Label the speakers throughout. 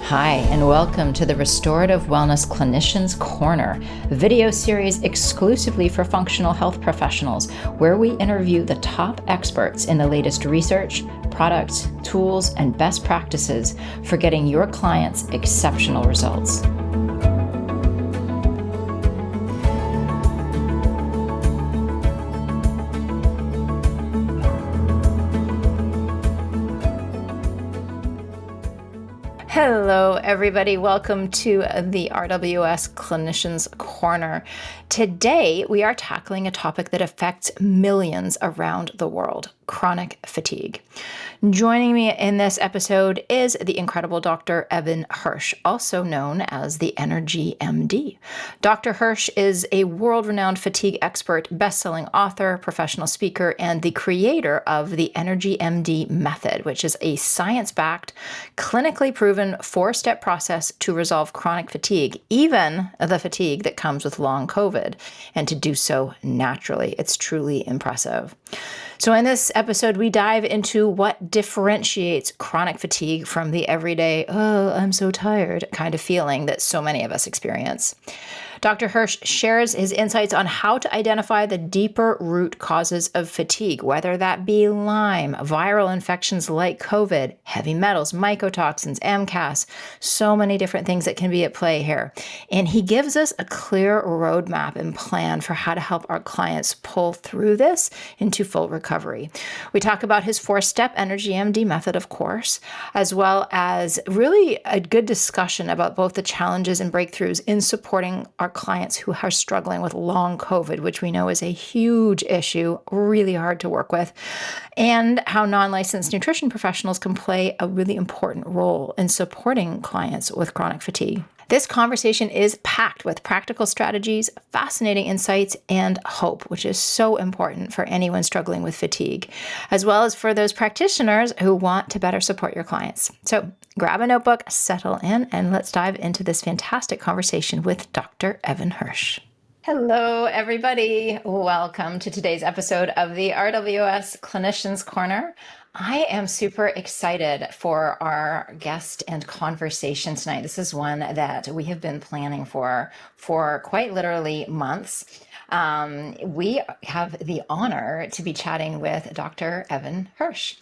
Speaker 1: Hi, and welcome to the Restorative Wellness Clinicians Corner, video series exclusively for functional health professionals, where we interview the top experts in the latest research, products, tools, and best practices for getting your clients exceptional results. Hello, everybody. Welcome to the RWS Clinicians Corner. Today, we are tackling a topic that affects millions around the world: chronic fatigue. Joining me in this episode is the incredible Dr. Evan Hirsch, also known as the EnergyMD. Dr. Hirsch is a world-renowned fatigue expert, best-selling author, professional speaker, and the creator of the EnergyMD method, which is a science-backed, clinically proven four-step process to resolve chronic fatigue, even the fatigue that comes with long COVID, and to do so naturally. It's truly impressive. So in this episode, we dive into what differentiates chronic fatigue from the everyday, oh, I'm so tired kind of feeling that so many of us experience. Dr. Hirsch shares his insights on how to identify the deeper root causes of fatigue, whether that be Lyme, viral infections like COVID, heavy metals, mycotoxins, MCAS, so many different things that can be at play here. And he gives us a clear roadmap and plan for how to help our clients pull through this into full recovery. We talk about his four-step EnergyMD method, of course, as well as really a good discussion about both the challenges and breakthroughs in supporting our clients who are struggling with long COVID, which we know is a huge issue, really hard to work with, and how non-licensed nutrition professionals can play a really important role in supporting clients with chronic fatigue. This conversation is packed with practical strategies, fascinating insights, and hope, which is so important for anyone struggling with fatigue, as well as for those practitioners who want to better support your clients. So grab a notebook, settle in, and let's dive into this fantastic conversation with Dr. Evan Hirsch. Hello, everybody. Welcome to today's episode of the RWS Clinicians Corner. I am super excited for our guest and conversation tonight. This is one that we have been planning for quite literally months. We have the honor to be chatting with Dr. Evan Hirsch,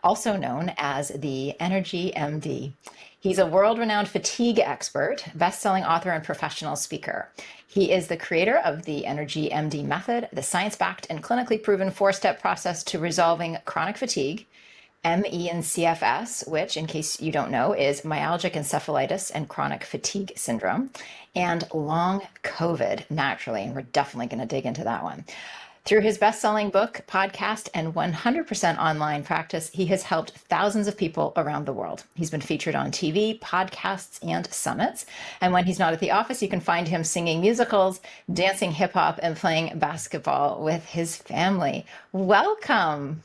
Speaker 1: also known as the EnergyMD. He's a world-renowned fatigue expert, best-selling author, and professional speaker. He is the creator of the EnergyMD method, the science-backed and clinically proven four-step process to resolving chronic fatigue, ME and CFS, which, in case you don't know, is myalgic encephalitis and chronic fatigue syndrome, and long COVID, naturally, and we're definitely going to dig into that one. Through his best-selling book, podcast, and 100% online practice, he has helped thousands of people around the world. He's been featured on TV, podcasts, and summits. And when he's not at the office, you can find him singing musicals, dancing hip-hop, and playing basketball with his family. Welcome.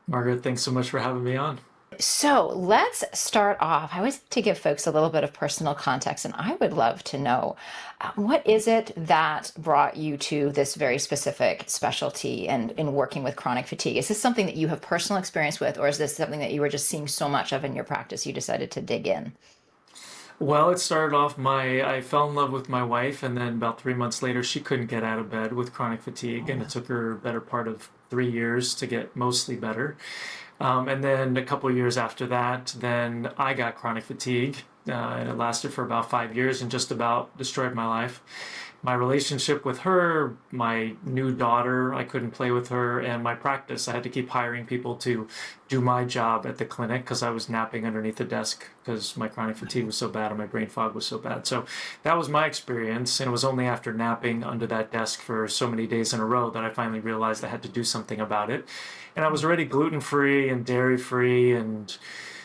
Speaker 2: Margaret, thanks so much for having me on.
Speaker 1: So let's start off. I always like to give folks a little bit of personal context, and I would love to know what is it that brought you to this very specific specialty and in working with chronic fatigue? Is this something that you have personal experience with, or is this something that you were just seeing so much of in your practice you decided to dig in?
Speaker 2: Well, it started off I fell in love with my wife, and then about 3 months later, she couldn't get out of bed with chronic fatigue, and it took her a better part of 3 years to get mostly better. And then a couple of years after that, then I got chronic fatigue, and it lasted for about 5 years and just about destroyed my life. My relationship with her, my new daughter, I couldn't play with her, and my practice, I had to keep hiring people to do my job at the clinic because I was napping underneath the desk because my chronic fatigue was so bad and my brain fog was so bad. So that was my experience, and it was only after napping under that desk for so many days in a row that I finally realized I had to do something about it. And I was already gluten-free and dairy-free and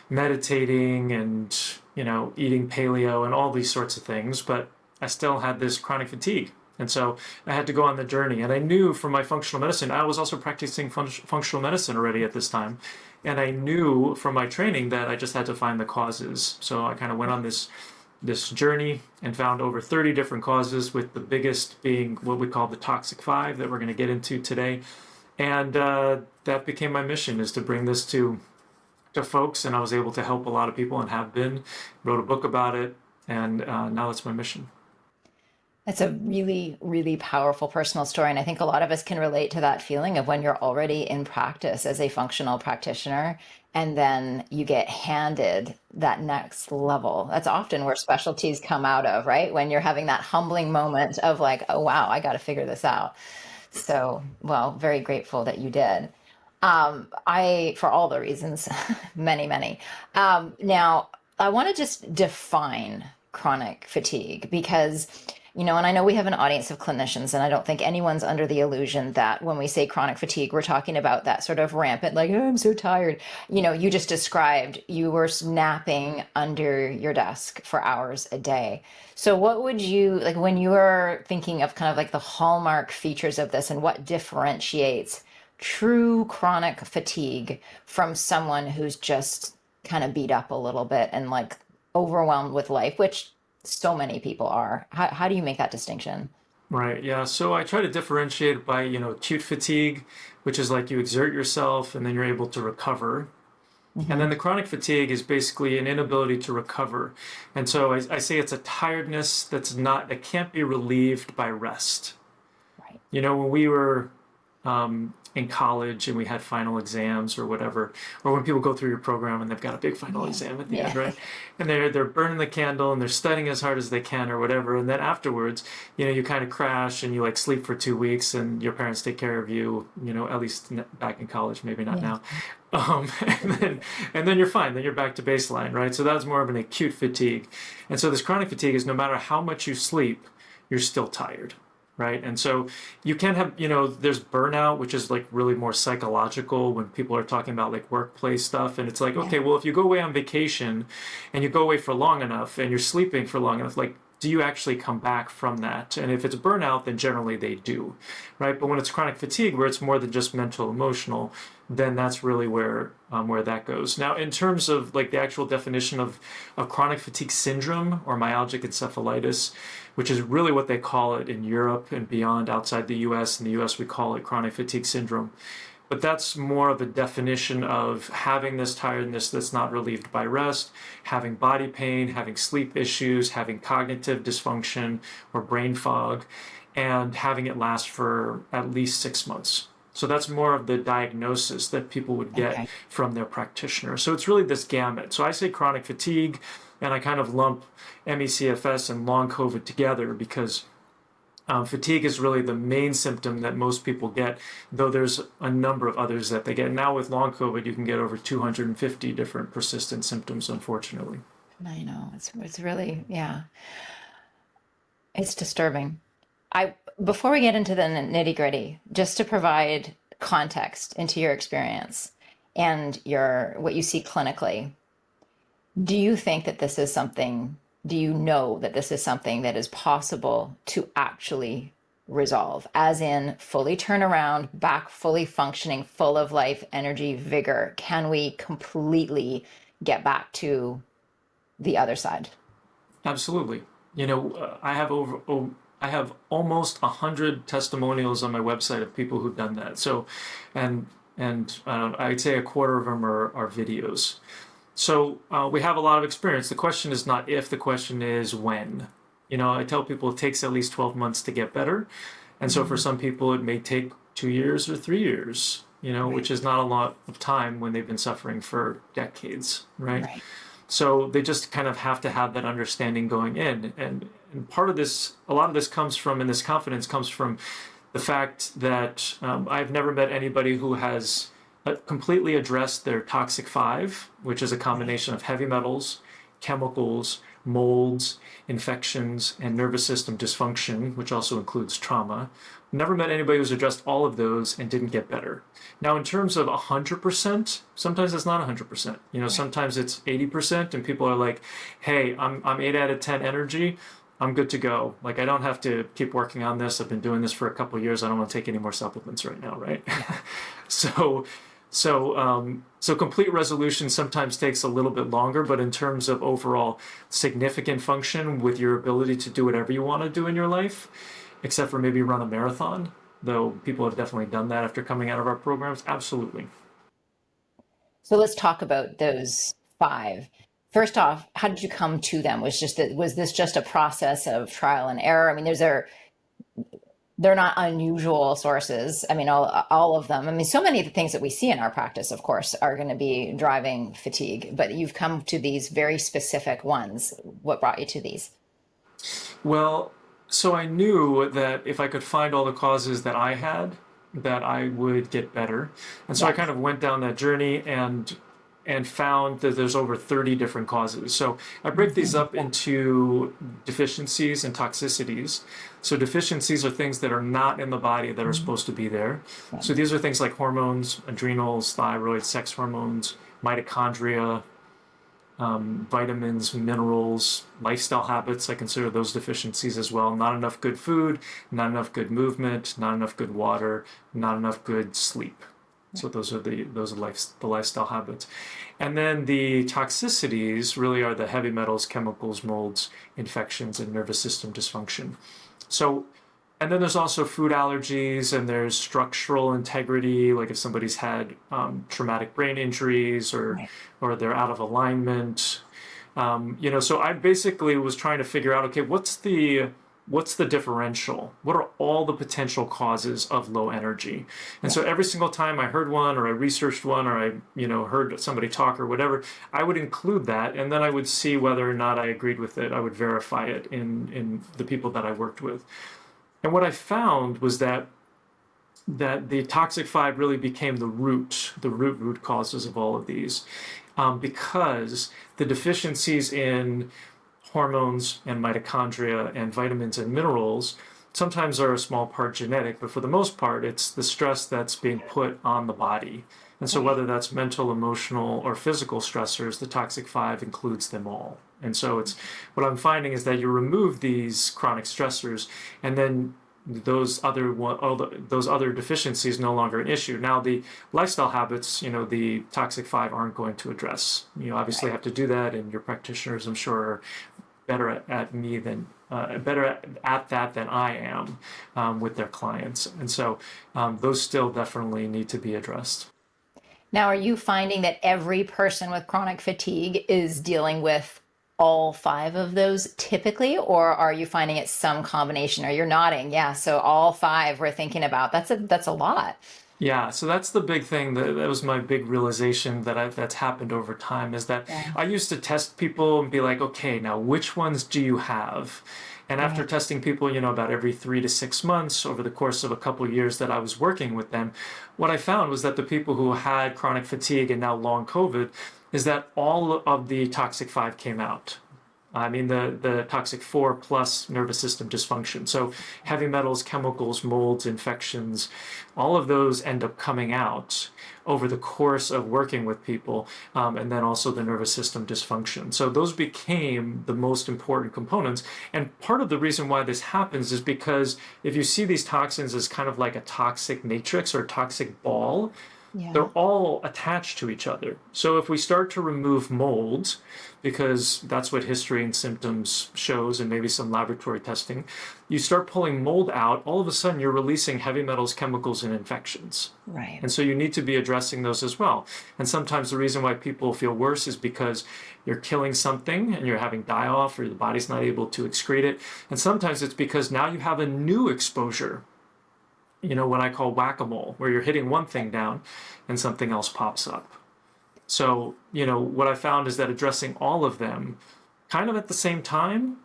Speaker 2: meditating and, eating paleo and all these sorts of things, but I still had this chronic fatigue. And so I had to go on the journey. And I knew from my functional medicine, I was also practicing functional medicine already at this time. And I knew from my training that I just had to find the causes. So I kind of went on this journey and found over 30 different causes, with the biggest being what we call the toxic 5 that we're going to get into today. And that became my mission, is to bring this to to folks, and I was able to help a lot of people and have been, wrote a book about it, and now that's my mission.
Speaker 1: It's a really, really powerful personal story. And I think a lot of us can relate to that feeling of when you're already in practice as a functional practitioner and then you get handed that next level. That's often where specialties come out of, right? When you're having that humbling moment of like, oh, wow, I got to figure this out. So, well, very grateful that you did. For all the reasons, many, many. Now, I want to just define chronic fatigue because, and I know we have an audience of clinicians, and I don't think anyone's under the illusion that when we say chronic fatigue, we're talking about that sort of rampant, like, oh, I'm so tired. You just described you were napping under your desk for hours a day. So what would you like when you are thinking of kind of like the hallmark features of this and what differentiates true chronic fatigue from someone who's just kind of beat up a little bit and like overwhelmed with life, which so many people are. How do you make that distinction?
Speaker 2: Right. Yeah. So I try to differentiate by, acute fatigue, which is like you exert yourself and then you're able to recover. And then
Speaker 1: Hmm.
Speaker 2: the chronic fatigue is basically an inability to recover. And so I say it's a tiredness that can't be relieved by rest.
Speaker 1: Right.
Speaker 2: When we were in college and we had final exams or whatever, or when people go through your program and they've got a big final
Speaker 1: Yeah.
Speaker 2: exam at the end,
Speaker 1: Yeah.
Speaker 2: right? And they're burning the candle and they're studying as hard as they can or whatever. And then afterwards, you kind of crash and you like sleep for 2 weeks and your parents take care of you, at least back in college, maybe not
Speaker 1: Yeah.
Speaker 2: now. Um, and then and then you're fine. Then you're back to baseline, right? So that's more of an acute fatigue. And so this chronic fatigue is no matter how much you sleep, you're still tired, right? And so you can have, there's burnout, which is like really more psychological when people are talking about like workplace stuff. And it's like,
Speaker 1: Yeah.
Speaker 2: okay, well, if you go away on vacation and you go away for long enough and you're sleeping for long enough, like, do you actually come back from that? And if it's burnout, then generally they do, right? But when it's chronic fatigue, where it's more than just mental, emotional, then that's really where that goes. Now, in terms of like the actual definition of chronic fatigue syndrome or myalgic encephalitis, which is really what they call it in Europe and beyond outside the US. In the US, we call it chronic fatigue syndrome. But that's more of a definition of having this tiredness that's not relieved by rest, having body pain, having sleep issues, having cognitive dysfunction or brain fog, and having it last for at least 6 months. So that's more of the diagnosis that people would get
Speaker 1: Okay.
Speaker 2: from their practitioner. So it's really this gamut. So I say chronic fatigue, and I kind of lump ME/CFS and long COVID together because fatigue is really the main symptom that most people get, though there's a number of others that they get. Now with long COVID, you can get over 250 different persistent symptoms, unfortunately.
Speaker 1: I know. It's really, yeah. It's disturbing. I Before we get into the nitty-gritty, just to provide context into your experience and your what you see clinically, do you think that this is something, do you know that this is something that is possible to actually resolve, as in fully turn around, back fully functioning, full of life, energy, vigor? Can we completely get back to the other side?
Speaker 2: Absolutely. I have almost 100 testimonials on my website of people who've done that. So, and I'd say a quarter of them are videos. So we have a lot of experience. The question is not if, the question is when. I tell people it takes at least 12 months to get better. And so for
Speaker 1: Mhm.
Speaker 2: some people, it may take 2 years or 3 years,
Speaker 1: Right,
Speaker 2: which is not a lot of time when they've been suffering for decades, right?
Speaker 1: right.
Speaker 2: So they just kind of have to have that understanding going in. And part of this, a lot of this comes from, and this confidence comes from the fact that I've never met anybody who has completely addressed their toxic five, which is a
Speaker 1: Right.
Speaker 2: combination of heavy metals, chemicals, molds, infections, and nervous system dysfunction, which also includes trauma. Never met anybody who's addressed all of those and didn't get better. Now, in terms of 100%, sometimes it's not 100%.
Speaker 1: Right.
Speaker 2: Sometimes it's 80%, and people are like, hey, I'm 8 out of 10 energy. I'm good to go. Like, I don't have to keep working on this. I've been doing this for a couple of years. I don't want to take any more supplements right now, right?
Speaker 1: Yeah.
Speaker 2: so, so complete resolution sometimes takes a little bit longer, but in terms of overall significant function with your ability to do whatever you want to do in your life, except for maybe run a marathon, though people have definitely done that after coming out of our programs. Absolutely.
Speaker 1: So let's talk about those five. First off, how did you come to them? Was this just a process of trial and error? I mean, they're not unusual sources. I mean, all of them. I mean, so many of the things that we see in our practice, of course, are going to be driving fatigue, but you've come to these very specific ones. What brought you to these?
Speaker 2: Well, so I knew that if I could find all the causes that I had, that I would get better. And so I kind
Speaker 1: Yes.
Speaker 2: of went down that journey and found that there's over 30 different causes. So I break these
Speaker 1: Mhm.
Speaker 2: up into deficiencies and toxicities. So deficiencies are things that are not in the body that are supposed to be there.
Speaker 1: Right.
Speaker 2: So these are things like hormones, adrenals, thyroid, sex hormones, mitochondria, vitamins, minerals, lifestyle habits. I consider those deficiencies as well. Not enough good food, not enough good movement, not enough good water, not enough good sleep. So the lifestyle habits. And then the toxicities really are the heavy metals, chemicals, molds, infections, and nervous system dysfunction. So, and then there's also food allergies, and there's structural integrity, like if somebody's had traumatic brain injuries,
Speaker 1: Right.
Speaker 2: or they're out of alignment. So I basically was trying to figure out, okay, what's the differential? What are all the potential causes of low energy? And
Speaker 1: Yeah.
Speaker 2: so every single time I heard one, or I researched one, or I heard somebody talk or whatever, I would include that, and then I would see whether or not I agreed with it. I would verify it in the people that I worked with. And what I found was that the toxic five really became the root causes of all of these, because the deficiencies in hormones and mitochondria and vitamins and minerals sometimes are a small part genetic, but for the most part, it's the stress that's being put on the body. And so,
Speaker 1: Right.
Speaker 2: whether that's mental, emotional, or physical stressors, the toxic five includes them all. And so, it's what I'm finding is that you remove these chronic stressors, and then those other deficiencies no longer an issue. Now, the lifestyle habits, the toxic five aren't going to address. You obviously
Speaker 1: Right.
Speaker 2: have to do that, and your practitioners, I'm sure, are better at me than better at that than I am, with their clients. And so those still definitely need to be addressed.
Speaker 1: Now, are you finding that every person with chronic fatigue is dealing with all five of those typically, or are you finding it's some combination? Or you're nodding, yeah. So all five we're thinking about. That's a lot.
Speaker 2: Yeah, so that's the big thing. That was my big realization that's happened over time, is that
Speaker 1: Yeah.
Speaker 2: I used to test people and be like, okay, now which ones do you have? And after
Speaker 1: Right.
Speaker 2: testing people, about every 3 to 6 months over the course of a couple of years that I was working with them, what I found was that the people who had chronic fatigue and now long COVID, is that all of the toxic five came out. I mean, the toxic four plus nervous system dysfunction. So heavy metals, chemicals, molds, infections, all of those end up coming out over the course of working with people, and then also the nervous system dysfunction. So those became the most important components. And part of the reason why this happens is because if you see these toxins as kind of like a toxic matrix or a toxic ball,
Speaker 1: Yeah.
Speaker 2: they're all attached to each other. So if we start to remove molds, because that's what history and symptoms shows, and maybe some laboratory testing, you start pulling mold out, all of a sudden you're releasing heavy metals, chemicals, and infections.
Speaker 1: Right.
Speaker 2: And so you need to be addressing those as well. And sometimes the reason why people feel worse is because you're killing something and you're having die off, or the body's not able to excrete it. And sometimes it's because now you have a new exposure, what I call whack-a-mole, where you're hitting one thing down and something else pops up. So, what I found is that addressing all of them kind of at the same time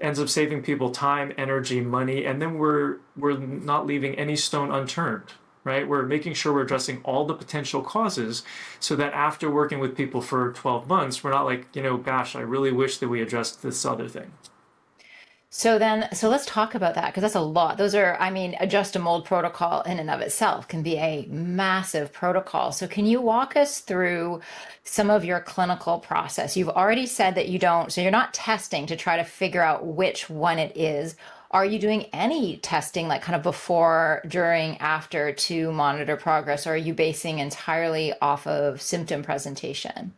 Speaker 2: ends up saving people time, energy, money, and then we're not leaving any stone unturned, right? We're making sure we're addressing all the potential causes, so that after working with people for 12 months, we're not like, gosh, I really wish that we addressed this other thing.
Speaker 1: So let's talk about that because that's a lot. Those are, I mean, adjust a mold protocol in and of itself can be a massive protocol. So can you walk us through some of your clinical process? You've already said that you don't, so you're not testing to try to figure out which one it is. Are you doing any testing, like kind of before, during, after, to monitor progress, or are you basing entirely off of symptom presentation?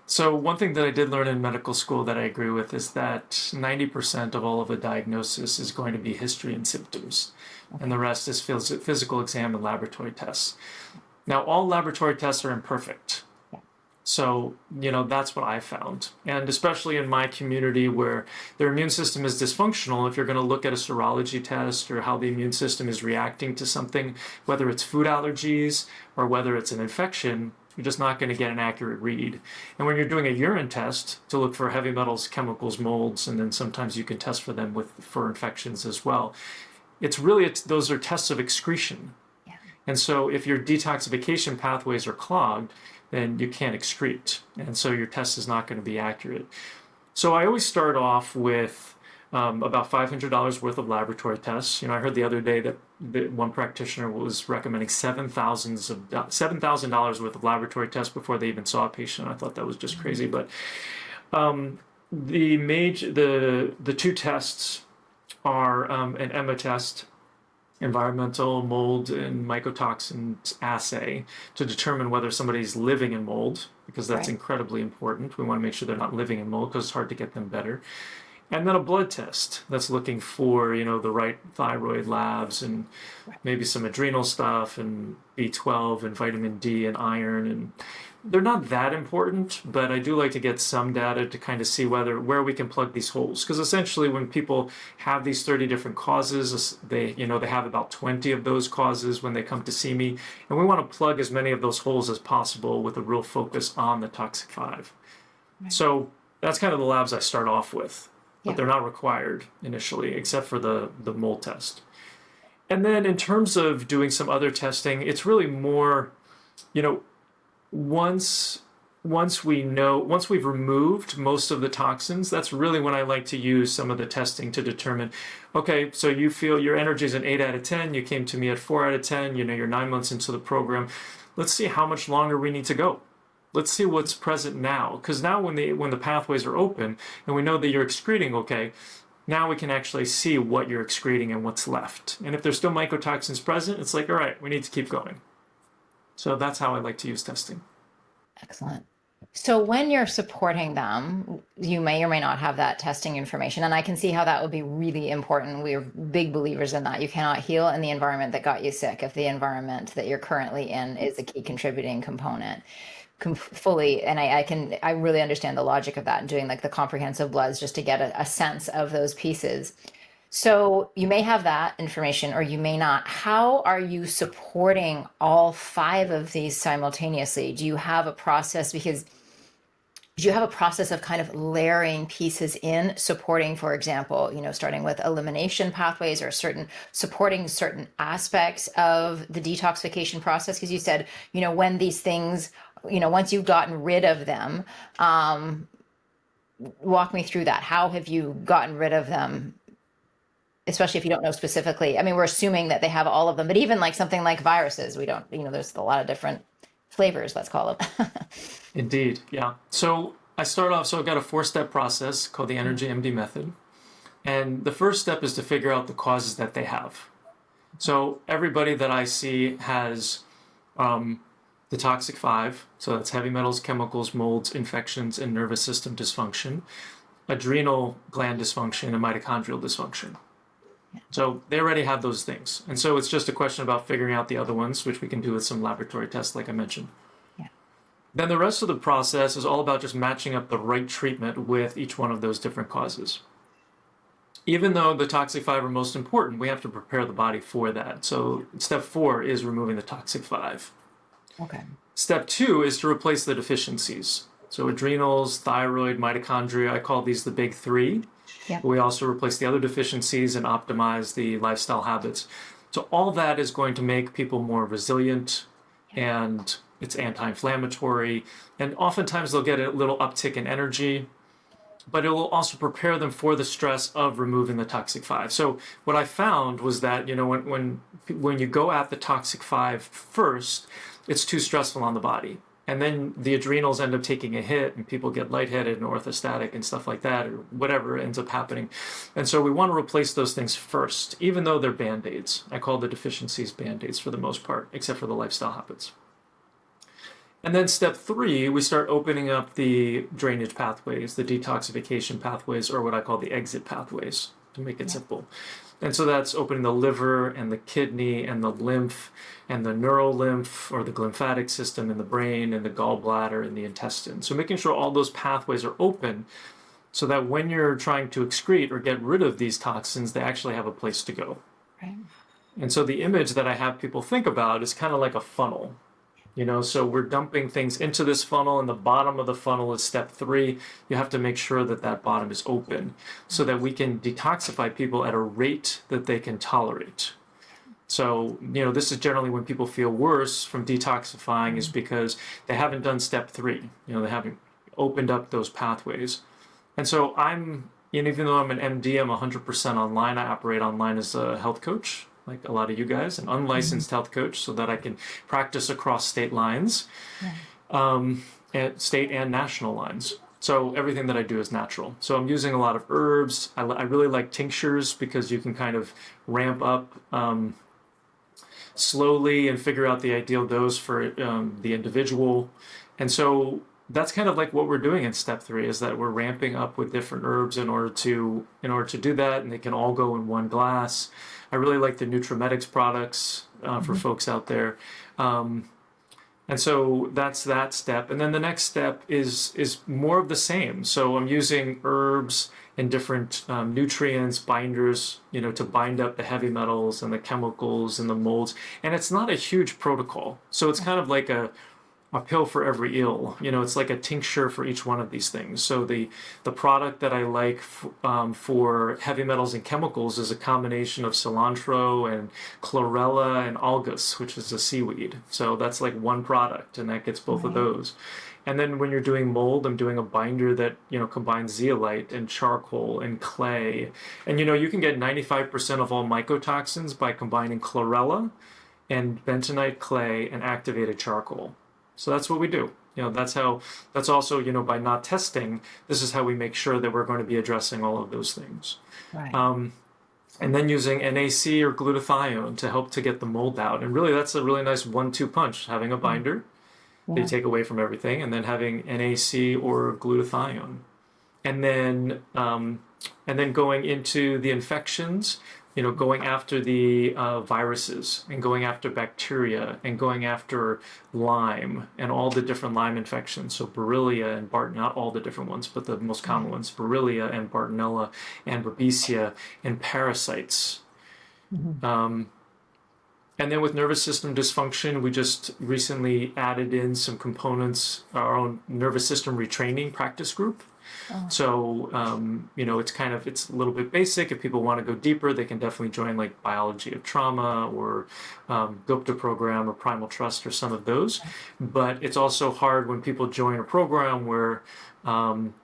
Speaker 2: So one thing that I did learn in medical school that I agree with is that 90% of all of a diagnosis is going to be history and symptoms, and the
Speaker 1: Okay.
Speaker 2: rest is physical exam and laboratory tests. Now, all laboratory tests are imperfect. So, that's what I found. And especially in my community where their immune system is dysfunctional, if you're going to look at a serology test or how the immune system is reacting to something, whether it's food allergies or whether it's an infection, you're just not going to get an accurate read. And when you're doing a urine test to look for heavy metals, chemicals, molds, and then sometimes you can test for them for infections as well. Those are tests of excretion.
Speaker 1: Yeah.
Speaker 2: And so if your detoxification pathways are clogged, then you can't excrete. And so your test is not going to be accurate. So I always start off with about $500 worth of laboratory tests. I heard the other day that one practitioner was recommending $7,000 worth of laboratory tests before they even saw a patient. I thought that was just crazy. But the two tests are an EMA test, environmental mold and mycotoxins assay, to determine whether somebody's living in mold, because that's incredibly important. We want to make sure they're not living in mold because it's hard to get them better. And then a blood test that's looking for, the right thyroid labs and maybe some adrenal stuff and B12 and vitamin D and iron. And they're not that important, but I do like to get some data to kind of see where we can plug these holes. Because essentially when people have these 30 different causes, they have about 20 of those causes when they come to see me. And we want to plug as many of those holes as possible with a real focus on the toxic 5. Right. So that's kind of the labs I start off with. But they're not required initially, except for the mold test. And then in terms of doing some other testing, it's really more, once we've removed most of the toxins, that's really when I like to use some of the testing to determine, okay, so you feel your energy is an 8 out of 10, you came to me at 4 out of 10, you're 9 months into the program. Let's see how much longer we need to go. Let's see what's present now. Because now when the pathways are open and we know that you're excreting okay, now we can actually see what you're excreting and what's left. And if there's still mycotoxins present, it's like, all right, we need to keep going. So that's how I like to use testing.
Speaker 1: Excellent. So when you're supporting them, you may or may not have that testing information. And I can see how that would be really important. We're big believers in that. You cannot heal in the environment that got you sick if the environment that you're currently in is a key contributing component. Fully, and I really understand the logic of that, and doing like the comprehensive bloods just to get a sense of those pieces. So you may have that information or you may not. How are you supporting all 5 of these simultaneously? Do you have a process? Because do you have a process of kind of layering pieces in, supporting, for example, starting with elimination pathways or supporting certain aspects of the detoxification process? Because you said, when these things, once you've gotten rid of them, walk me through that. How have you gotten rid of them? Especially if you don't know specifically. I mean, we're assuming that they have all of them, but even like something like viruses, we don't, there's a lot of different flavors, let's call them.
Speaker 2: Indeed, yeah. So I've got a 4-step process called the EnergyMD method. And the first step is to figure out the causes that they have. So everybody that I see has the toxic 5, so that's heavy metals, chemicals, molds, infections, and nervous system dysfunction, adrenal gland dysfunction, and mitochondrial dysfunction. So they already have those things. And so it's just a question about figuring out the other ones, which we can do with some laboratory tests, like I mentioned.
Speaker 1: Yeah.
Speaker 2: Then the rest of the process is all about just matching up the right treatment with each one of those different causes. Even though the toxic 5 are most important, we have to prepare the body for that. So step 4 is removing the toxic 5.
Speaker 1: Okay.
Speaker 2: Step 2 is to replace the deficiencies. So adrenals, thyroid, mitochondria, I call these the big 3.
Speaker 1: Yeah.
Speaker 2: We also replace the other deficiencies and optimize the lifestyle habits. So all that is going to make people more resilient, and it's anti-inflammatory. And oftentimes they'll get a little uptick in energy, but it will also prepare them for the stress of removing the toxic 5. So what I found was that, when you go at the toxic 5 first, it's too stressful on the body. And then the adrenals end up taking a hit and people get lightheaded and orthostatic and stuff like that, or whatever ends up happening. And so we want to replace those things first, even though they're Band-Aids. I call the deficiencies Band-Aids for the most part, except for the lifestyle habits. And then step 3, we start opening up the drainage pathways, the detoxification pathways, or what I call the exit pathways, to make it simple. And so that's opening the liver and the kidney and the lymph and the neurolymph or the glymphatic system in the brain and the gallbladder and the intestine. So making sure all those pathways are open so that when you're trying to excrete or get rid of these toxins, they actually have a place to go.
Speaker 1: Right.
Speaker 2: And so the image that I have people think about is kind of like a funnel. So we're dumping things into this funnel, and the bottom of the funnel is step 3. You have to make sure that that bottom is open so that we can detoxify people at a rate that they can tolerate. So, this is generally when people feel worse from detoxifying is because they haven't done step 3. They haven't opened up those pathways. And so even though I'm an MD, I'm 100% online. I operate online as a health coach, like a lot of you guys, an unlicensed health coach, so that I can practice across state lines, state and national lines. So everything that I do is natural. So I'm using a lot of herbs. I really like tinctures because you can kind of ramp up slowly and figure out the ideal dose for the individual. And so that's kind of like what we're doing in step 3 is that we're ramping up with different herbs in order to do that, and they can all go in one glass. I really like the Nutrimetics products for folks out there. And so that's that step. And then the next step is more of the same. So I'm using herbs and different nutrients, binders, to bind up the heavy metals and the chemicals and the molds. And it's not a huge protocol. So it's kind of like a pill for every ill. It's like a tincture for each one of these things. So the product that I like for heavy metals and chemicals is a combination of cilantro and chlorella and algus, which is a seaweed. So that's like one product, and that gets both of those. And then when you're doing mold, I'm doing a binder that, combines zeolite and charcoal and clay. And, you can get 95% of all mycotoxins by combining chlorella and bentonite clay and activated charcoal. So that's what we do. That's also, by not testing, this is how we make sure that we're going to be addressing all of those things.
Speaker 1: Right.
Speaker 2: And then using NAC or glutathione to help to get the mold out. And really, that's a really nice 1-2 punch, having a binder that you take away from everything, and then having NAC or glutathione. And then going into the infections, going after the viruses and going after bacteria and going after Lyme and all the different Lyme infections. So Borrelia and Bartonella, not all the different ones, but the most common ones, Borrelia and Bartonella and Babesia and parasites. And then with nervous system dysfunction, we just recently added in some components, our own nervous system retraining practice group. So, it's a little bit basic. If people want to go deeper, they can definitely join like Biology of Trauma or Gupta program or Primal Trust or some of those. But it's also hard when people join a program where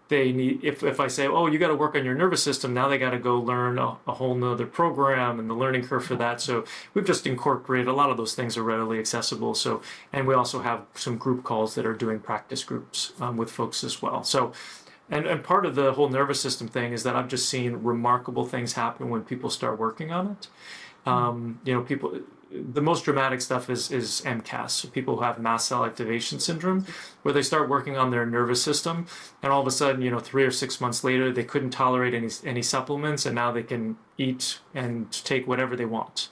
Speaker 2: they need, if I say, oh, you got to work on your nervous system, now they got to go learn a whole nother program and the learning curve for that. So we've just incorporated a lot of those things are readily accessible. So, and we also have some group calls that are doing practice groups with folks as well. So, and part of the whole nervous system thing is that I've just seen remarkable things happen when people start working on it. People, the most dramatic stuff is MCAS. So people who have Mast Cell Activation Syndrome, where they start working on their nervous system, and all of a sudden, 3 or 6 months later, they couldn't tolerate any supplements, and now they can eat and take whatever they want.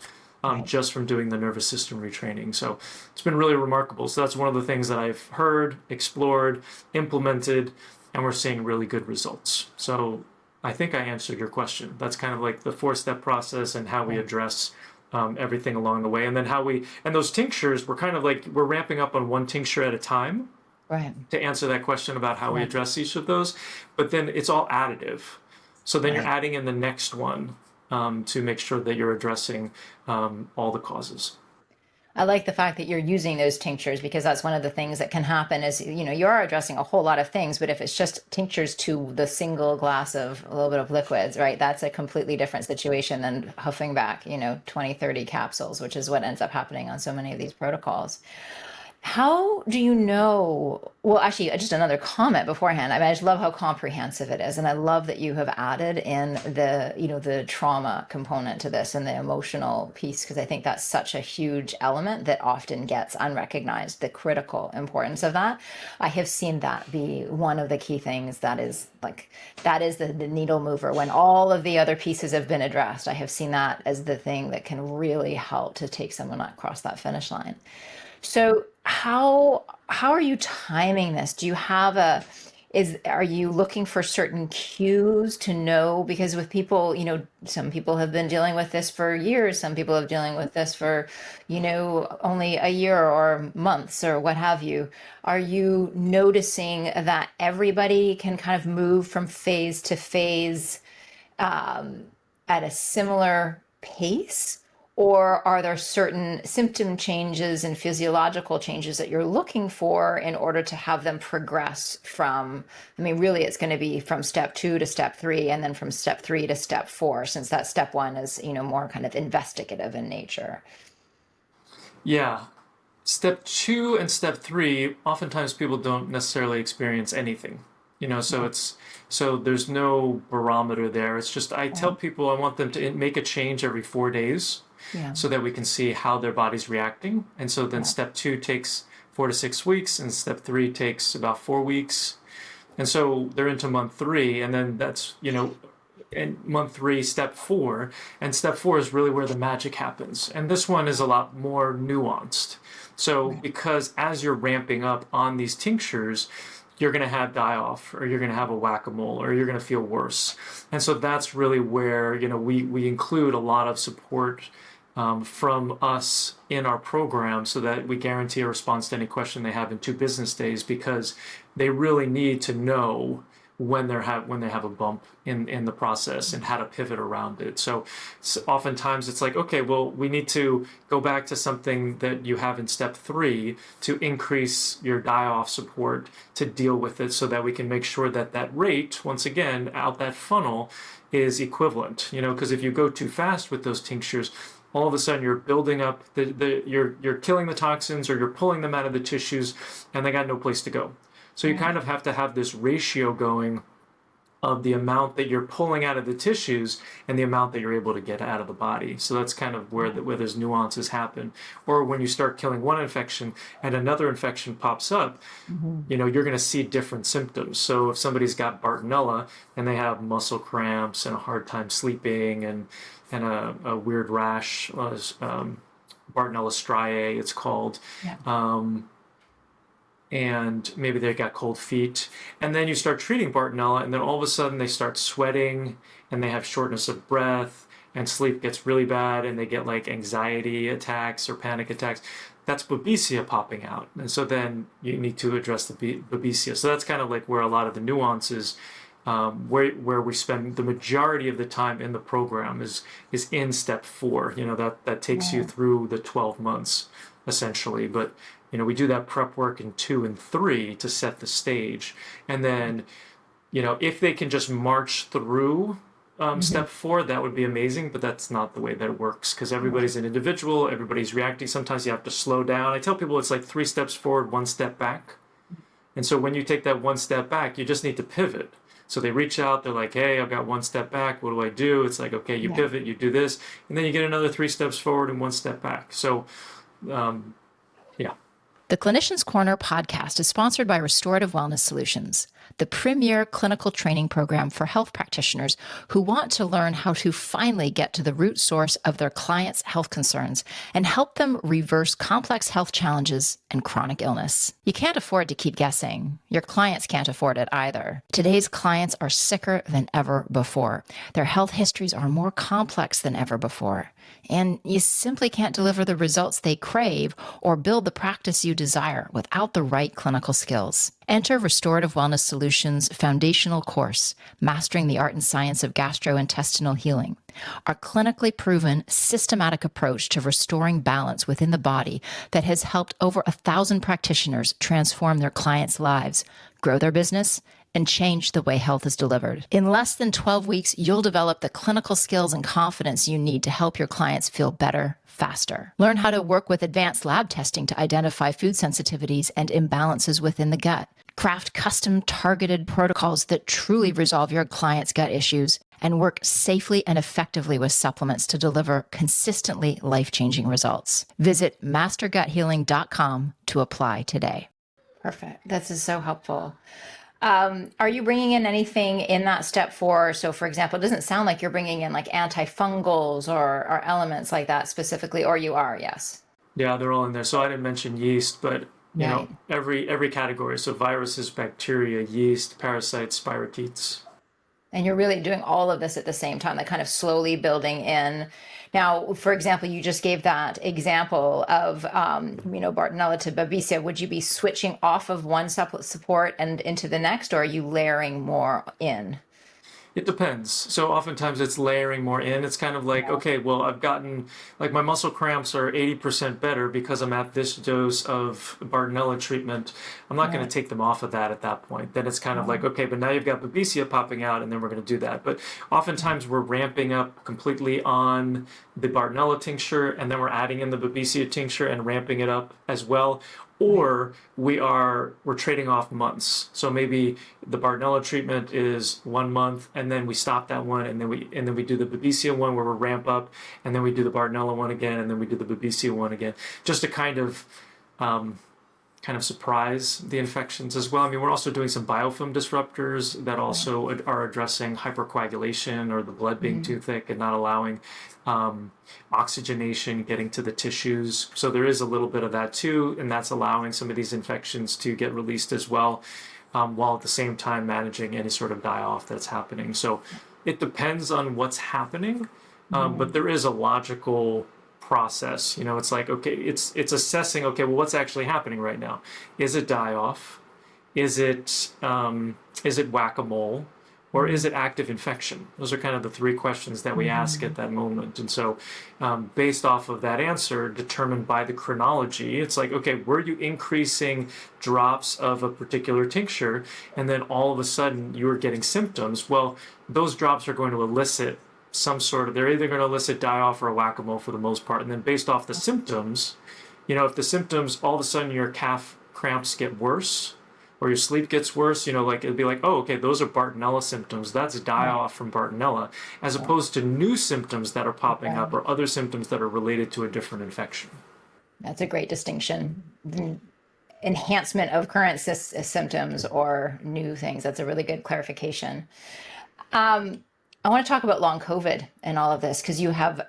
Speaker 2: Just from doing the nervous system retraining. So it's been really remarkable. So that's one of the things that I've heard, explored, implemented, and we're seeing really good results. So I think I answered your question. That's kind of like the 4-step process and how we address everything along the way. And then and those tinctures, we're kind of like, we're ramping up on one tincture at a time to answer that question about how we address each of those. But then it's all additive. So then you're adding in the next one to make sure that you're addressing all the causes.
Speaker 1: I like the fact that you're using those tinctures, because that's one of the things that can happen is, you are addressing a whole lot of things, but if it's just tinctures to the single glass of a little bit of liquids, right, that's a completely different situation than huffing back, 20, 30 capsules, which is what ends up happening on so many of these protocols. How do you know? Well, actually, just another comment beforehand. I mean, I just love how comprehensive it is, and I love that you have added in the trauma component to this and the emotional piece, because I think that's such a huge element that often gets unrecognized, the critical importance of that. I have seen that be one of the key things that is the needle mover when all of the other pieces have been addressed. I have seen that as the thing that can really help to take someone across that finish line. So how are you timing this? Do you have a is are you looking for certain cues to know? Because with people, some people have been dealing with this for years, some people have dealing with this for, only a year or months or what have you. Are you noticing that everybody can kind of move from phase to phase at a similar pace? Or are there certain symptom changes and physiological changes that you're looking for in order to have them progress from, I mean, really it's going to be from step 2 to step 3 and then from step 3 to step 4, since that step 1 is, more kind of investigative in nature.
Speaker 2: Yeah. Step 2 and step 3, oftentimes people don't necessarily experience anything. So
Speaker 1: Yeah.
Speaker 2: so there's no barometer there. It's just I tell
Speaker 1: Right.
Speaker 2: people I want them to make a change every 4 days
Speaker 1: Yeah.
Speaker 2: so that we can see how their body's reacting. And so then
Speaker 1: Yeah.
Speaker 2: step 2 takes 4 to 6 weeks, and step 3 takes about 4 weeks. And so they're into month 3, and then that's, in month 3, step 4. And step 4 is really where the magic happens. And this one is a lot more nuanced. So
Speaker 1: Right.
Speaker 2: because as you're ramping up on these tinctures, you're going to have die off, or you're going to have a whack-a-mole, or you're going to feel worse. And so that's really where, we include a lot of support from us in our program so that we guarantee a response to any question they have in 2 business days, because they really need to know when they have a bump in the process and how to pivot around it. So oftentimes it's like, okay, well, we need to go back to something that you have in step 3 to increase your die-off support to deal with it, so that we can make sure that that rate, once again, out that funnel, is equivalent. Because if you go too fast with those tinctures, all of a sudden you're building up you're killing the toxins, or you're pulling them out of the tissues, and they got no place to go. So you
Speaker 1: Right.
Speaker 2: kind of have to have this ratio going of the amount that you're pulling out of the tissues and the amount that you're able to get out of the body. So that's kind of where those nuances happen. Or when you start killing one infection and another infection pops up,
Speaker 1: Mm-hmm.
Speaker 2: you're going to see different symptoms. So if somebody's got Bartonella and they have muscle cramps and a hard time sleeping and a weird rash, Bartonella striae, it's called.
Speaker 1: Yeah.
Speaker 2: And maybe they got cold feet. And then you start treating Bartonella, and then all of a sudden they start sweating, and they have shortness of breath, and sleep gets really bad, and they get like anxiety attacks or panic attacks. That's Babesia popping out. And so then you need to address the Babesia. So that's kind of like where a lot of the nuances, where we spend the majority of the time in the program is in step 4. That takes you
Speaker 1: Right.
Speaker 2: through the 12 months essentially. But we do that prep work in 2 and 3 to set the stage. And then, if they can just march through
Speaker 1: Mm-hmm.
Speaker 2: step 4, that would be amazing. But that's not the way that it works, because
Speaker 1: Right.
Speaker 2: everybody's an individual, everybody's reacting. Sometimes you have to slow down. I tell people it's like 3 steps forward, 1 step back. And so when you take that 1 step back, you just need to pivot. So they reach out, they're like, hey, I've got 1 step back. What do I do? It's like, okay, you
Speaker 1: Yeah.
Speaker 2: pivot, you do this, and then you get another 3 steps forward and 1 step back. So, yeah.
Speaker 1: The Clinician's Corner podcast is sponsored by Restorative Wellness Solutions, the premier clinical training program for health practitioners who want to learn how to finally get to the root source of their clients' health concerns and help them reverse complex health challenges and chronic illness. You can't afford to keep guessing. Your clients can't afford it either. Today's clients are sicker than ever before. Their health histories are more complex than ever before. And you simply can't deliver the results they crave or build the practice you desire without the right clinical skills. Enter Restorative Wellness Solutions' foundational course, Mastering the Art and Science of Gastrointestinal Healing. Our clinically proven, systematic approach to restoring balance within the body that has helped over 1,000 practitioners transform their clients' lives, grow their business, and change the way health is delivered. In less than 12 weeks, you'll develop the clinical skills and confidence you need to help your clients feel better faster. Learn how to work with advanced lab testing to identify food sensitivities and imbalances within the gut. Craft custom targeted protocols that truly resolve your client's gut issues, and work safely and effectively with supplements to deliver consistently life-changing results. Visit masterguthealing.com to apply today. Perfect. This is so helpful. Are you bringing in anything in that step 4? So for example, it doesn't sound like you're bringing in like antifungals or elements like that specifically, or you are, yes?
Speaker 2: Yeah, they're all in there. So I didn't mention yeast, but you know, every category. So viruses, bacteria, yeast, parasites, spirochetes.
Speaker 1: And you're really doing all of this at the same time, like kind of slowly building in. Now, for example, you just gave that example of, Bartonella to Babesia. Would you be switching off of one support and into the next, or are you layering more in?
Speaker 2: It depends. So oftentimes it's layering more in. It's kind of like, okay, well, I've gotten, like my muscle cramps are 80% better because I'm at this dose of Bartonella treatment. I'm not going to take them off of that at that point. Then it's kind of like, okay, but now you've got Babesia popping out, and then we're going to do that. But oftentimes we're ramping up completely on the Bartonella tincture, and then we're adding in the Babesia tincture and ramping it up as well. Or we're trading off months. So maybe the Bartonella treatment is 1 month, and then we stop that one, and then we do the Babesia one where we ramp up, and then we do the Bartonella one again, and then we do the Babesia one again, just to kind of surprise the infections as well. I mean, we're also doing some biofilm disruptors that also are addressing hypercoagulation or the blood being too thick and not allowing oxygenation getting to the tissues. So there is a little bit of that too, and that's allowing some of these infections to get released as well, while at the same time managing any sort of die-off that's happening. So it depends on what's happening, but there is a logical process. You know, it's like, okay, it's assessing, okay, well, what's actually happening right now? Is it die-off? Is it whack-a-mole? Or is it active infection? Those are kind of the 3 questions that we ask at that moment. And so based off of that answer, determined by the chronology, it's like, okay, were you increasing drops of a particular tincture, and then all of a sudden you were getting symptoms? Well, those drops are going to elicit some sort of, they're either going to elicit die-off or whack-a-mole for the most part. And then based off the symptoms, you know, if the symptoms, all of a sudden your calf cramps get worse, or your sleep gets worse, you know, like it'd be like, oh, okay, those are Bartonella symptoms. That's die-off from Bartonella, as opposed to new symptoms that are popping up or other symptoms that are related to a different infection. That's
Speaker 1: a great distinction. Enhancement of current symptoms or new things. That's a really good clarification. I want to talk about long COVID and all of this, because you have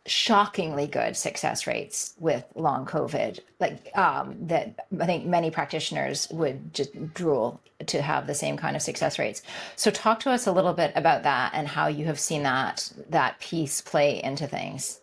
Speaker 1: shockingly good success rates with long COVID, like that I think many practitioners would just drool to have the same kind of success rates. So talk to us a little bit about that and how you have seen that piece play into things.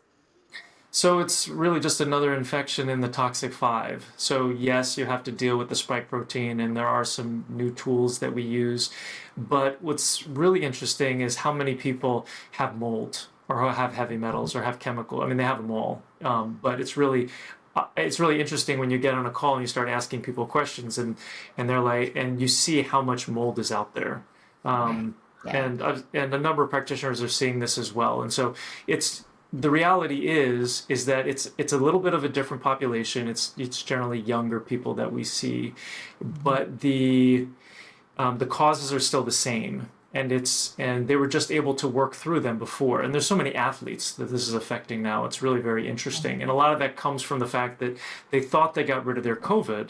Speaker 2: So it's really just another infection in the toxic 5. So yes, you have to deal with the spike protein, and there are some new tools that we use. But what's really interesting is how many people have mold, or have heavy metals, or have chemical. I mean, they have them all. But it's really interesting when you get on a call and you start asking people questions, and they're like, and you see how much mold is out there. And a number of practitioners are seeing this as well. And so the reality is that it's a little bit of a different population. It's generally younger people that we see, but the causes are still the same. And they were just able to work through them before. And there's so many athletes that this is affecting now. It's really very interesting. And a lot of that comes from the fact that they thought they got rid of their COVID,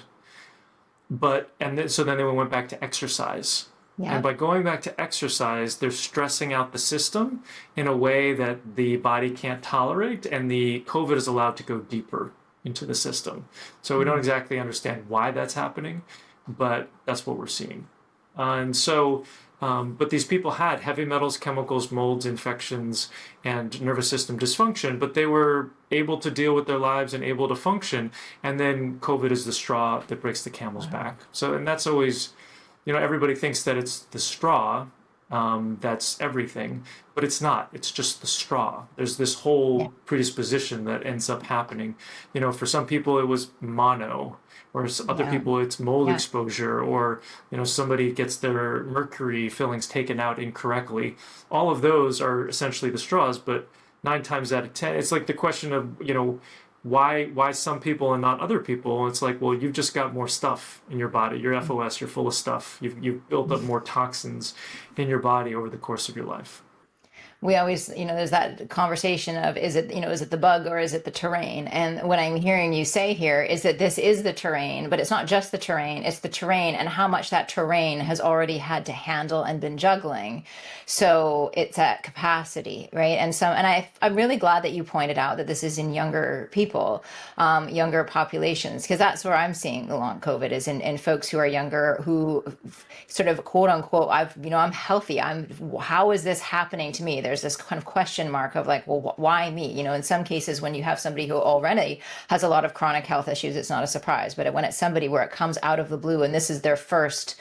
Speaker 2: so then they went back to exercise. Yeah. And by going back to exercise, they're stressing out the system in a way that the body can't tolerate, and the COVID is allowed to go deeper into the system. So we don't exactly understand why that's happening, but that's what we're seeing. But these people had heavy metals, chemicals, molds, infections, and nervous system dysfunction, but they were able to deal with their lives and able to function. And then COVID is the straw that breaks the camel's back. So, and that's always, everybody thinks that it's the straw, that's everything, but it's not. It's just the straw. There's this whole predisposition that ends up happening. For some people it was mono, or other
Speaker 1: Yeah.
Speaker 2: people it's mold
Speaker 1: Yeah.
Speaker 2: exposure, or somebody gets their mercury fillings taken out incorrectly. All of those are essentially the straws, but 9 times out of 10, it's like the question of why some people and not other people. It's like, well, you've just got more stuff in your body. You're FOS, you're full of stuff. You've built up more toxins in your body over the course of your life.
Speaker 1: We always, there's that conversation of, is it the bug or is it the terrain? And what I'm hearing you say here is that this is the terrain, but it's not just the terrain, it's the terrain and how much that terrain has already had to handle and been juggling. So it's at capacity, right? I'm really glad that you pointed out that this is in younger people, younger populations, because that's where I'm seeing the long COVID is in folks who are younger, who sort of quote unquote, I'm healthy. How is this happening to me? There's this kind of question mark of like, well, why me? In some cases, when you have somebody who already has a lot of chronic health issues, it's not a surprise. But when it's somebody where it comes out of the blue and this is their first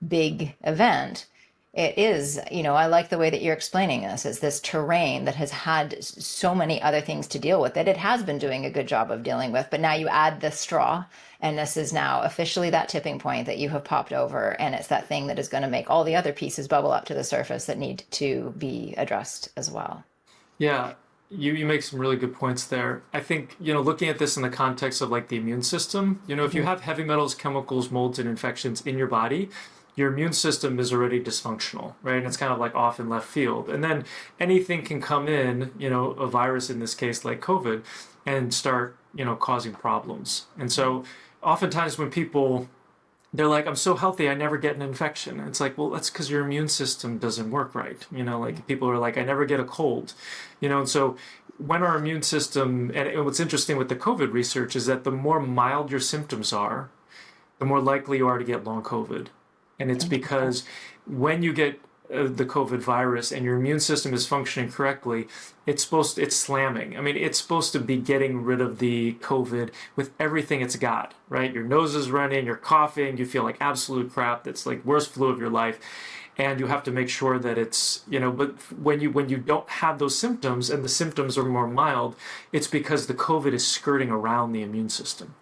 Speaker 1: big event, it is, I like the way that you're explaining this. It's this terrain that has had so many other things to deal with that it has been doing a good job of dealing with. But now you add the straw, and this is now officially that tipping point that you have popped over. And it's that thing that is going to make all the other pieces bubble up to the surface that need to be addressed as well.
Speaker 2: Yeah, you make some really good points there. I think, looking at this in the context of like the immune system, if you have heavy metals, chemicals, molds, and infections in your body, your immune system is already dysfunctional, right? And it's kind of like off in left field. And then anything can come in, a virus in this case, like COVID, and start, causing problems. And so oftentimes when people, they're like, I'm so healthy, I never get an infection. And it's like, well, that's because your immune system doesn't work right. Like people are like, I never get a cold, and so when our immune system, and what's interesting with the COVID research is that the more mild your symptoms are, the more likely you are to get long COVID. And it's because when you get the COVID virus and your immune system is functioning correctly, it's slamming. I mean, it's supposed to be getting rid of the COVID with everything it's got, right? Your nose is running, you're coughing, you feel like absolute crap. That's like worst flu of your life. And you have to make sure that it's, but when you don't have those symptoms and the symptoms are more mild, it's because the COVID is skirting around the immune system.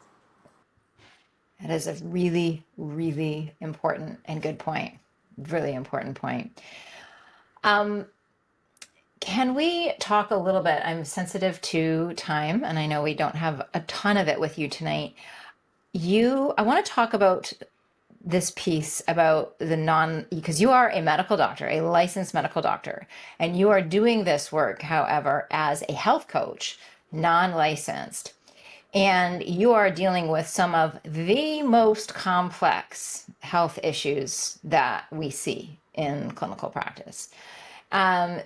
Speaker 1: That is a really, really important and good point. Really important point. Can we talk a little bit? I'm sensitive to time, and I know we don't have a ton of it with you tonight. I want to talk about this piece about because you are a medical doctor, a licensed medical doctor, and you are doing this work, however, as a health coach, non-licensed. And you are dealing with some of the most complex health issues that we see in clinical practice.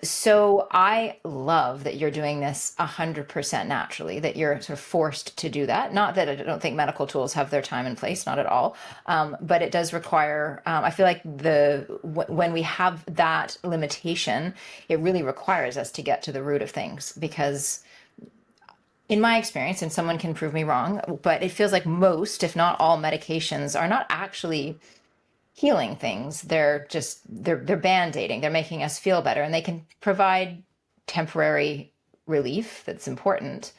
Speaker 1: So I love that you're doing this 100% naturally, that you're sort of forced to do that. Not that I don't think medical tools have their time and place, not at all. But it does require, I feel like when we have that limitation, it really requires us to get to the root of things, because in my experience, and someone can prove me wrong, but it feels like most, if not all, medications are not actually healing things. They're band-aiding. They're making us feel better, and they can provide temporary relief that's important,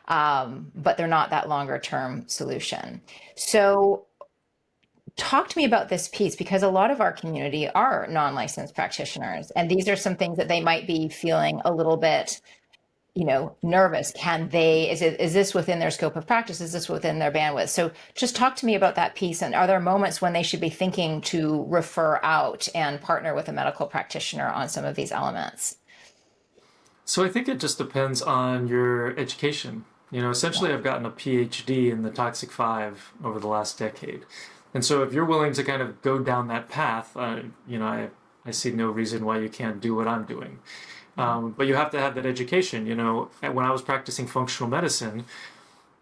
Speaker 1: but they're not that longer-term solution. So talk to me about this piece, because a lot of our community are non-licensed practitioners, and these are some things that they might be feeling a little bit nervous. Is this within their scope of practice? Is this within their bandwidth? So just talk to me about that piece. And are there moments when they should be thinking to refer out and partner with a medical practitioner on some of these elements?
Speaker 2: So I think it just depends on your education. Essentially, I've gotten a PhD in the Toxic 5 over the last decade. And so if you're willing to kind of go down that path, I see no reason why you can't do what I'm doing. But you have to have that education. When I was practicing functional medicine,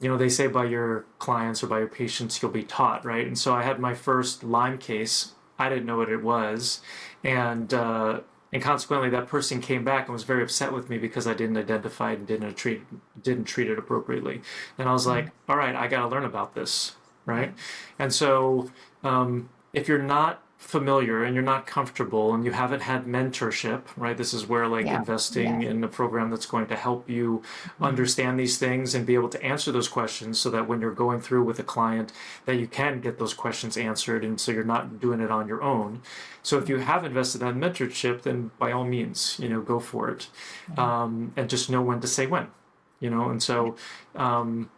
Speaker 2: they say by your clients or by your patients, you'll be taught, right? And so I had my first Lyme case. I didn't know what it was. And consequently, that person came back and was very upset with me because I didn't identify it and didn't treat it appropriately. And I was like, all right, I got to learn about this, right? And so if you're not familiar and you're not comfortable and you haven't had mentorship, right? This is where like
Speaker 1: Yeah.
Speaker 2: investing
Speaker 1: Yeah.
Speaker 2: in a program that's going to help you
Speaker 1: Mhm.
Speaker 2: understand these things and be able to answer those questions so that when you're going through with a client that you can get those questions answered and so you're not doing it on your own. So if you
Speaker 1: Yeah.
Speaker 2: have invested in mentorship, then by all means, go for it.
Speaker 1: Yeah.
Speaker 2: And just know when to say when, and so um,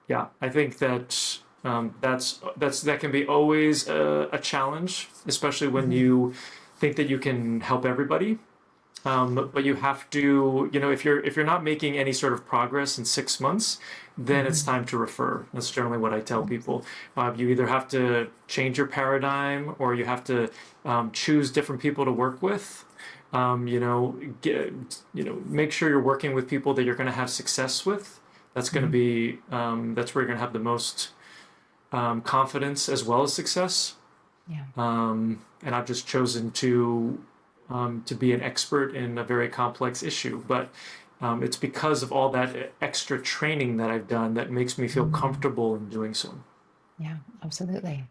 Speaker 2: yeah, I think that that can be always a challenge, especially when
Speaker 1: Mhm.
Speaker 2: you think that you can help everybody. But you have to, if you're not making any sort of progress in 6 months, then it's
Speaker 1: Mhm.
Speaker 2: time to refer. That's generally what I tell people. You either have to change your paradigm, or you have to choose different people to work with. Make sure you're working with people that you're going to have success with. That's going to
Speaker 1: Mhm.
Speaker 2: be that's where you're going to have the most confidence as well as success.
Speaker 1: Yeah.
Speaker 2: And I've just chosen to be an expert in a very complex issue. But it's because of all that extra training that I've done that makes me feel
Speaker 1: Mhm.
Speaker 2: comfortable in doing so.
Speaker 1: Yeah, absolutely.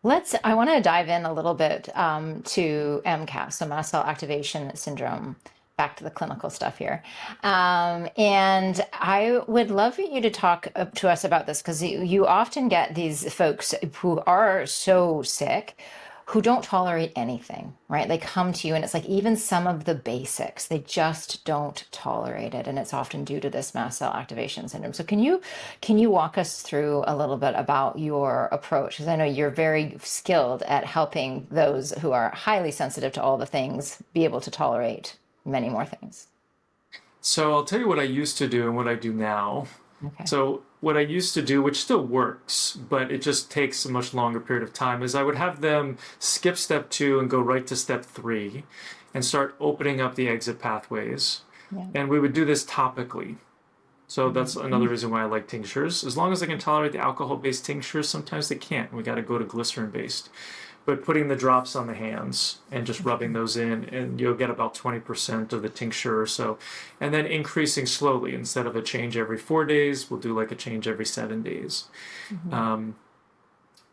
Speaker 1: I want to dive in a little bit to MCAS, so Mast Cell Activation Syndrome, back to the clinical stuff here. And I would love for you to talk to us about this because you often get these folks who are so sick who don't tolerate anything, right? They come to you and it's like even some of the basics, they just don't tolerate it. And it's often due to this mast cell activation syndrome. So can you walk us through a little bit about your approach? Because I know you're very skilled at helping those who are highly sensitive to all the things be able to tolerate many more things.
Speaker 2: So I'll tell you what I used to do and what I do now.
Speaker 1: Okay.
Speaker 2: So what I used to do, which still works, but it just takes a much longer period of time, is I would have them skip step 2 and go right to step 3 and start opening up the exit pathways.
Speaker 1: Yeah.
Speaker 2: And we would do this topically. So that's
Speaker 1: Mhm.
Speaker 2: another reason why I like tinctures. As long as they can tolerate the alcohol-based tinctures, sometimes they can't. We got to go to glycerin-based. But putting the drops on the hands and just rubbing those in, and you'll get about 20% of the tincture or so. And then increasing slowly. Instead of a change every 4 days, we'll do like a change every 7 days.
Speaker 1: Mhm.
Speaker 2: Um,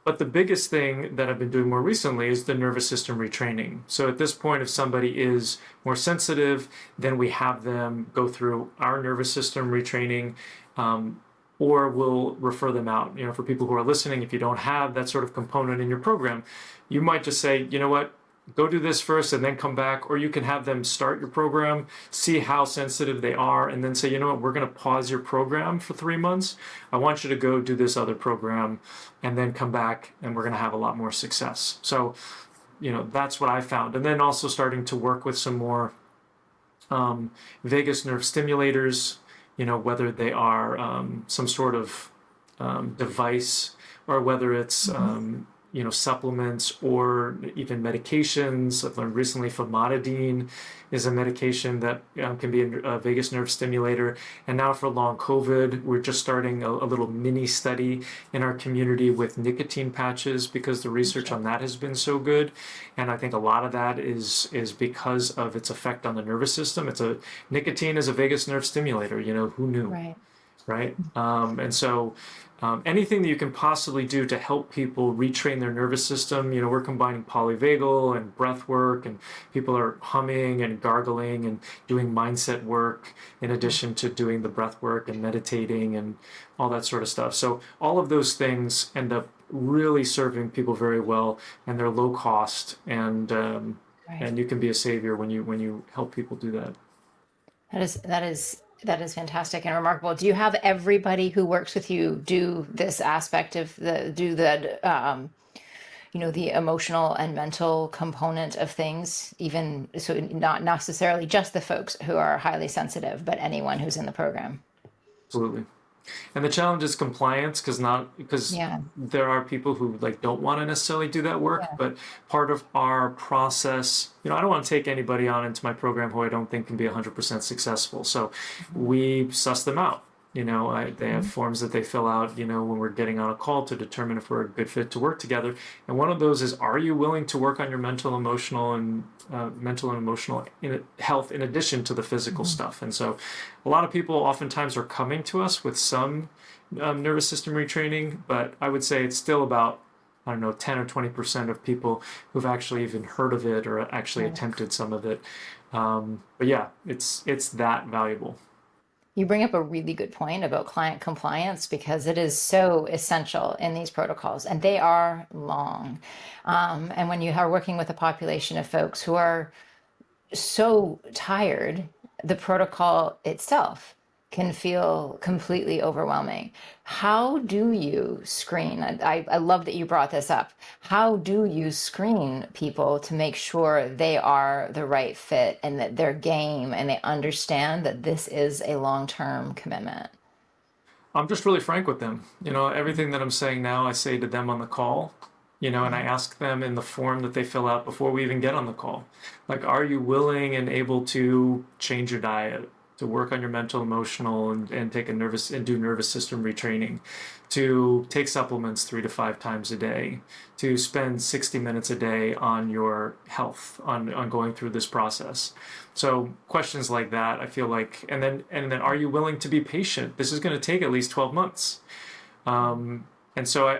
Speaker 2: but the biggest thing that I've been doing more recently is the nervous system retraining. So at this point, if somebody is more sensitive, then we have them go through our nervous system retraining, um, or we'll refer them out. For people who are listening, if you don't have that sort of component in your program, you might just say, you know what, go do this first and then come back, or you can have them start your program, see how sensitive they are, and then say, you know what, we're going to pause your program for 3 months. I want you to go do this other program and then come back and we're going to have a lot more success. So, that's what I found. And then also starting to work with some more vagus nerve stimulators, whether they are some sort of device or whether it's
Speaker 1: Mhm.
Speaker 2: supplements or even medications. I've learned recently famotidine is a medication that can be a vagus nerve stimulator. And now for long COVID, we're just starting a little mini study in our community with nicotine patches because the research on that has been so good. And I think a lot of that is because of its effect on the nervous system. Nicotine is a vagus nerve stimulator. Who knew?
Speaker 1: Right.
Speaker 2: Right? And so anything that you can possibly do to help people retrain their nervous system, we're combining polyvagal and breath work, and people are humming and gargling and doing mindset work in addition to doing the breath work and meditating and all that sort of stuff. So all of those things end up really serving people very well, and they're low cost,
Speaker 1: Right.
Speaker 2: and you can be a savior when you help people do that.
Speaker 1: That is fantastic and remarkable. Do you have everybody who works with you do this aspect of the emotional and mental component of things, even so not necessarily just the folks who are highly sensitive, but anyone who's in the program?
Speaker 2: Absolutely. And the challenge is compliance because
Speaker 1: Yeah.
Speaker 2: there are people who like don't want to necessarily do that work,
Speaker 1: Yeah.
Speaker 2: but part of our process, I don't want to take anybody on into my program who I don't think can be 100% successful. So
Speaker 1: Mhm.
Speaker 2: we suss them out. They have
Speaker 1: Mhm.
Speaker 2: forms that they fill out, when we're getting on a call to determine if we're a good fit to work together. And one of those is, are you willing to work on your mental and emotional health in addition to the physical
Speaker 1: Mhm.
Speaker 2: stuff? And so a lot of people oftentimes are coming to us with some nervous system retraining, but I would say it's still about I don't know, 10 or 20% of people who've actually even heard of it or actually
Speaker 1: Right.
Speaker 2: attempted some of it. But yeah, it's that valuable.
Speaker 1: You bring up a really good point about client compliance because it is so essential in these protocols, and they are long. And when you are working with a population of folks who are so tired, the protocol itself can feel completely overwhelming. How do you screen? I love that you brought this up. How do you screen people to make sure they are the right fit and that they're game and they understand that this is a long-term commitment?
Speaker 2: I'm just really frank with them. Everything that I'm saying now, I say to them on the call, and I
Speaker 1: Right.
Speaker 2: ask them in the form that they fill out before we even get on the call. Like, are you willing and able to change your diet, to work on your mental, emotional, and take a nervous and do nervous system retraining, to take supplements 3 to 5 times a day, to spend 60 minutes a day on your health, on going through this process. So questions like that, I feel like, and then are you willing to be patient? This is going to take at least 12 months. And so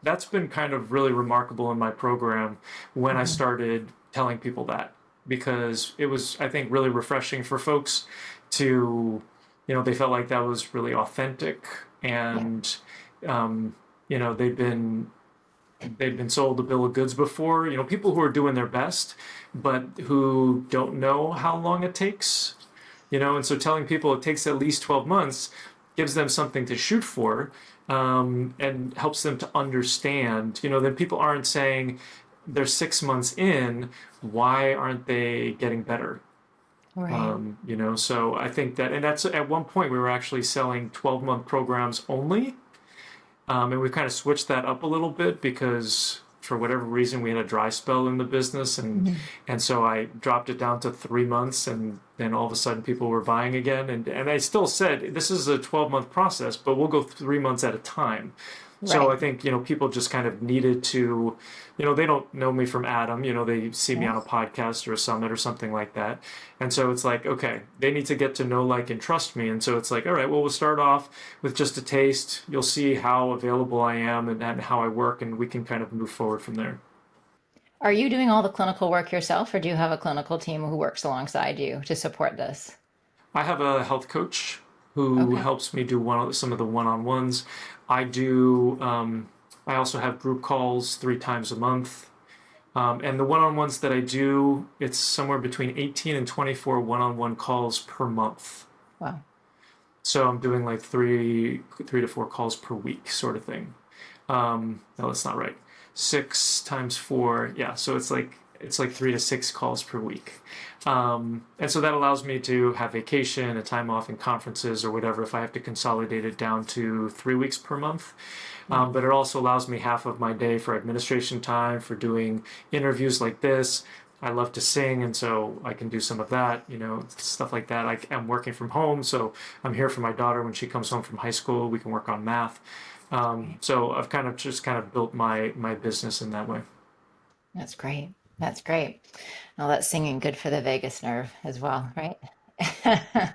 Speaker 2: that's been kind of really remarkable in my program when I
Speaker 1: Mhm.
Speaker 2: started telling people that, because it was, I think, really refreshing for folks to, they felt like that was really authentic,
Speaker 1: Yeah.
Speaker 2: and they've been sold a bill of goods before. People who are doing their best, but who don't know how long it takes. And so telling people it takes at least 12 months gives them something to shoot for, and helps them to understand. Then people aren't saying they're 6 months in, why aren't they getting better?
Speaker 1: Right.
Speaker 2: So I think that, and that's at one point we were actually selling 12-month programs only. And we've kind of switched that up a little bit because for whatever reason we had a dry spell in the business, and
Speaker 1: Mhm.
Speaker 2: and so I dropped it down to 3 months, and then all of a sudden people were buying again, and I still said this is a 12-month process, but we'll go 3 months at a time. So I
Speaker 1: Right.
Speaker 2: think, people just kind of needed to, they don't know me from Adam, they see me
Speaker 1: Yeah.
Speaker 2: on a podcast or a summit or something like that. And so it's like, okay, they need to get to know, like, and trust me. And so it's like, all right, well, we'll start off with just a taste. You'll see how available I am, and how I work, and we can kind of move forward from there.
Speaker 1: Are you doing all the clinical work yourself, or do you have a clinical team who works alongside you to support this?
Speaker 2: I have a health coach who
Speaker 1: Okay.
Speaker 2: helps me do some of the one-on-ones. I do. I also have group calls 3 times a month. And the one-on-ones that I do, it's somewhere between 18 and 24 one-on-one calls per month.
Speaker 1: Wow.
Speaker 2: So I'm doing like three to four calls per week, sort of thing. No, that's not right. 6 times 4, yeah. So it's like 3 to 6 calls per week. And so that allows me to have vacation, a time off in conferences or whatever, if I have to consolidate it down to 3 weeks per month.
Speaker 1: Right.
Speaker 2: But it also allows me half of my day for administration time, for doing interviews like this. I love to sing, and so I can do some of that, stuff like that. I'm working from home, so I'm here for my daughter when she comes home from high school. We can work on math.
Speaker 1: Right.
Speaker 2: So I've kind of built my business in that way.
Speaker 1: That's great. That's great. Well, that's singing good for the vagus nerve as well, right?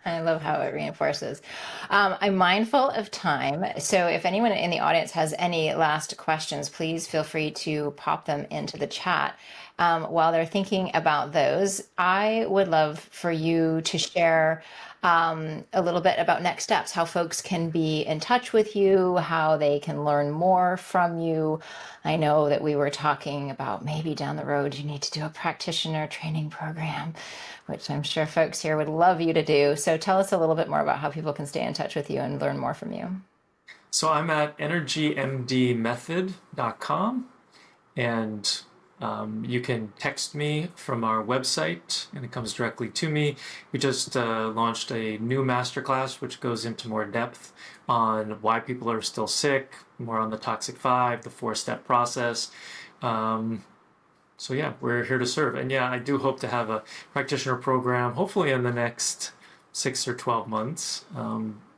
Speaker 1: I love how it reinforces. I'm mindful of time. So if anyone in the audience has any last questions, please feel free to pop them into the chat. While they're thinking about those, I would love for you to share a little bit about next steps, how folks can be in touch with you, how they can learn more from you. I know that we were talking about maybe down the road you need to do a practitioner training program, which I'm sure folks here would love you to do. So tell us a little bit more about how people can stay in touch with you and learn more from you.
Speaker 2: So I'm at EnergyMDmethod.com, and you can text me from our website, and it comes directly to me. We just launched a new masterclass, which goes into more depth on why people are still sick, more on the Toxic 5, the 4-step process. So yeah, we're here to serve. And yeah, I do hope to have a practitioner program, hopefully in the next 6 or 12 months.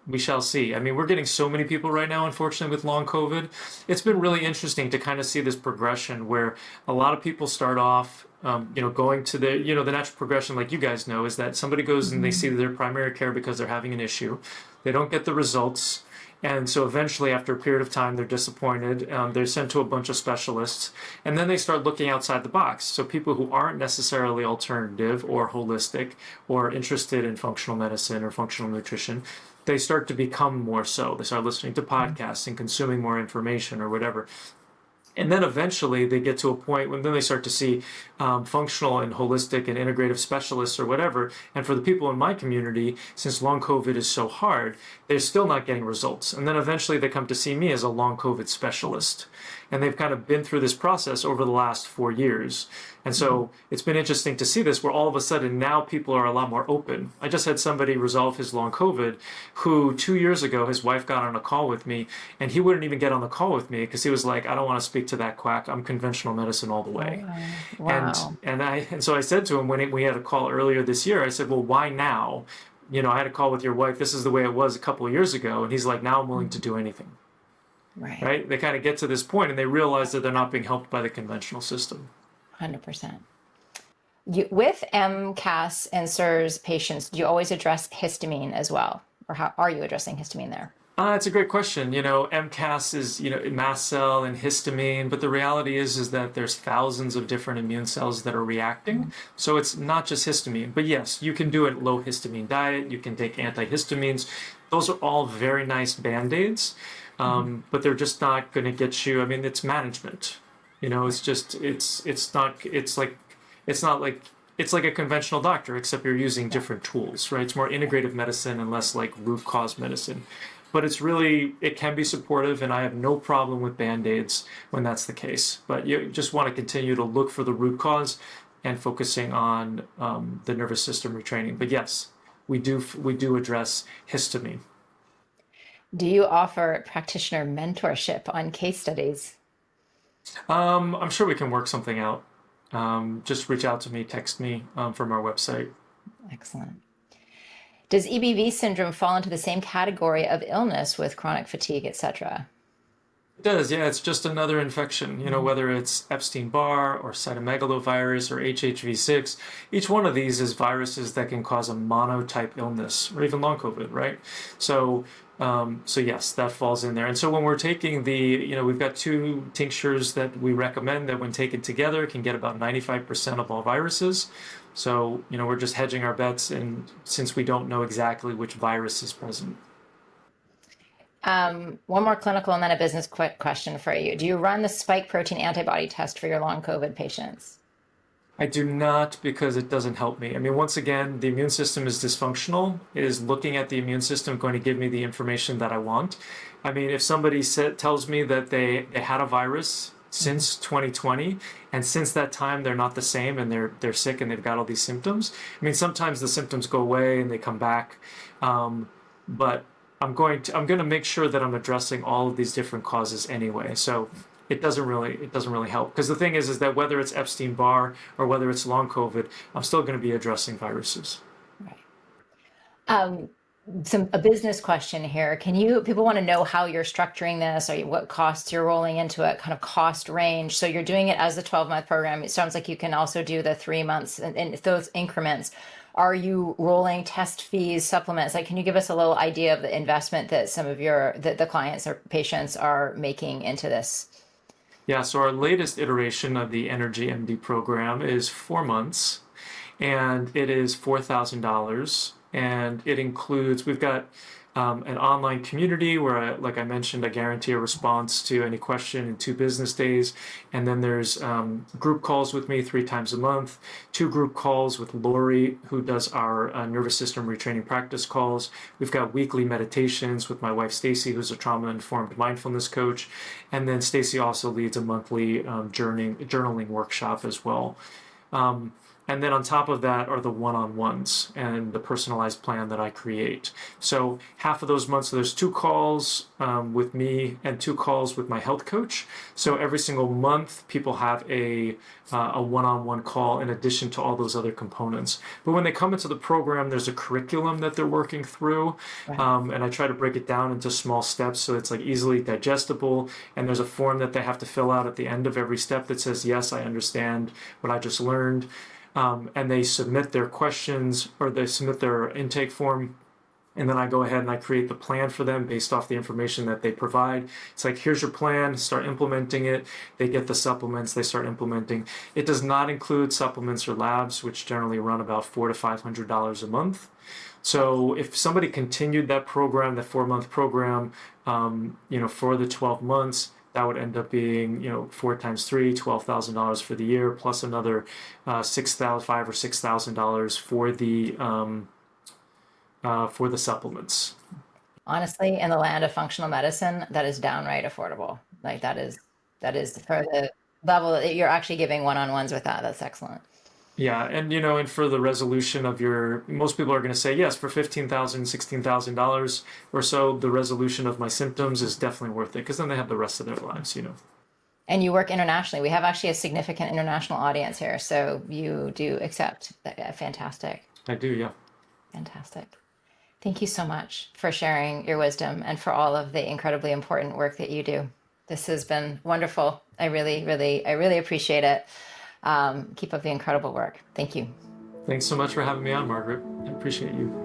Speaker 2: We shall see. I mean, we're getting so many people right now, unfortunately, with long COVID. It's been really interesting to kind of see this progression where a lot of people start off, going to the natural progression, like you guys know, is that somebody goes and they see
Speaker 1: Mhm.
Speaker 2: their primary care because they're having an issue. They don't get the results. And so eventually, after a period of time, they're disappointed. They're sent to a bunch of specialists, and then they start looking outside the box. So people who aren't necessarily alternative or holistic or interested in functional medicine or functional nutrition, they start to become more so. They start listening to podcasts and consuming more information or whatever. And then eventually they get to a point when then they start to see functional and holistic and integrative specialists or whatever. And for the people in my community, since long COVID is so hard, they're still not getting results. And then eventually they come to see me as a long COVID specialist. And they've kind of been through this process over the last 4 years. And so it's been interesting to see this where all of a sudden now people are a lot more open. I just had somebody resolve his long COVID who 2 years ago, his wife got on a call with me and he wouldn't even get on the call with me because he was like, I don't want to speak to that quack. I'm conventional medicine all the way.
Speaker 1: Wow.
Speaker 2: And so I said to him when we had a call earlier this year, I said, well, why now? I had a call with your wife. This is the way it was a couple of years ago. And he's like, now I'm willing to do anything. Right? They kind of get to this point and they realize that they're not being helped by the conventional system.
Speaker 1: 100%. With MCAS and SIRS patients, do you always address histamine as well? Or how are you addressing histamine there?
Speaker 2: It's a great question. MCAS is, mast cell and histamine, but the reality is that there's thousands of different immune cells that are reacting. So it's not just histamine, but yes, you can do a low histamine diet. You can take antihistamines. Those are all very nice Band-Aids, but they're just not going to get you. I mean, it's management. It's like a conventional doctor, except you're using different tools, right? It's more integrative medicine and less like root cause medicine. But it can be supportive, and I have no problem with Band-Aids when that's the case. But you just want to continue to look for the root cause and focusing on the nervous system retraining. But yes, we do address histamine.
Speaker 1: Do you offer practitioner mentorship on case studies?
Speaker 2: I'm sure we can work something out. Just reach out to me, text me from our website.
Speaker 1: Excellent. Does EBV syndrome fall into the same category of illness with chronic fatigue, etc.?
Speaker 2: It does, yeah. It's just another infection, whether it's Epstein-Barr or cytomegalovirus or HHV6. Each one of these is viruses that can cause a monotype illness or even long COVID, right? So yes, that falls in there. And so when we're taking we've got 2 tinctures that we recommend that when taken together can get about 95% of all viruses. So, we're just hedging our bets, and since we don't know exactly which virus is present.
Speaker 1: One more clinical and then a business quick question for you. Do you run the spike protein antibody test for your long COVID patients?
Speaker 2: I do not, because it doesn't help me. I mean, once again, the immune system is dysfunctional. Is looking at the immune system going to give me the information that I want? I mean, if somebody tells me that they had a virus since 2020, and since that time they're not the same and they're sick and they've got all these symptoms. I mean, sometimes the symptoms go away and they come back, but I'm going to make sure that I'm addressing all of these different causes anyway. So it doesn't really help, because the thing is that whether it's Epstein-Barr or whether it's long COVID, I'm still going to be addressing viruses.
Speaker 1: Right. A business question here. People want to know how you're structuring this, or what costs you're rolling into it, kind of cost range. So you're doing it as a 12-month program. It sounds like you can also do the 3 months and those increments. Are you rolling test fees, supplements? Can you give us a little idea of the investment that some of the clients or patients are making into this?
Speaker 2: Yeah, so our latest iteration of the EnergyMD program is 4 months, and it is $4,000. And it includes, we've got an online community where, like I mentioned, I guarantee a response to any question in 2 business days. And then there's group calls with me 3 times a month, 2 group calls with Lori, who does our nervous system retraining practice calls. We've got weekly meditations with my wife, Stacy, who's a trauma-informed mindfulness coach. And then Stacy also leads a monthly journaling workshop as well. And then on top of that are the one-on-ones and the personalized plan that I create. So half of those months, so there's 2 calls with me and 2 calls with my health coach. So every single month, people have a one-on-one call in addition to all those other components. But when they come into the program, there's a curriculum that they're working through. Right. And I try to break it down into small steps so it's easily digestible. And there's a form that they have to fill out at the end of every step that says, yes, I understand what I just learned. And they submit their questions, or they submit their intake form, And then I go ahead and I create the plan for them based off the information that they provide. It's like, here's your plan, start implementing it. They get the supplements, they start implementing. It does not include supplements or labs, which generally run about $400 to $500 a month. So if somebody continued that program, the 4-month program, for the 12 months, that would end up being, 4 times 3, $12,000 for the year, plus another $5,000 or $6,000 for the supplements.
Speaker 1: Honestly, in the land of functional medicine, that is downright affordable. Like that is for the level that you're actually giving one-on-ones with that. That's excellent.
Speaker 2: Yeah, and for the resolution of most people are going to say yes, for $15,000, $16,000 or so, the resolution of my symptoms is definitely worth it, because then they have the rest of their lives.
Speaker 1: And you work internationally. We have actually a significant international audience here, so you do accept that. Fantastic.
Speaker 2: I do, yeah.
Speaker 1: Fantastic. Thank you so much for sharing your wisdom and for all of the incredibly important work that you do. This has been wonderful. I really appreciate it. Keep up the incredible work. Thank you.
Speaker 2: Thanks so much for having me on, Margaret. I appreciate you.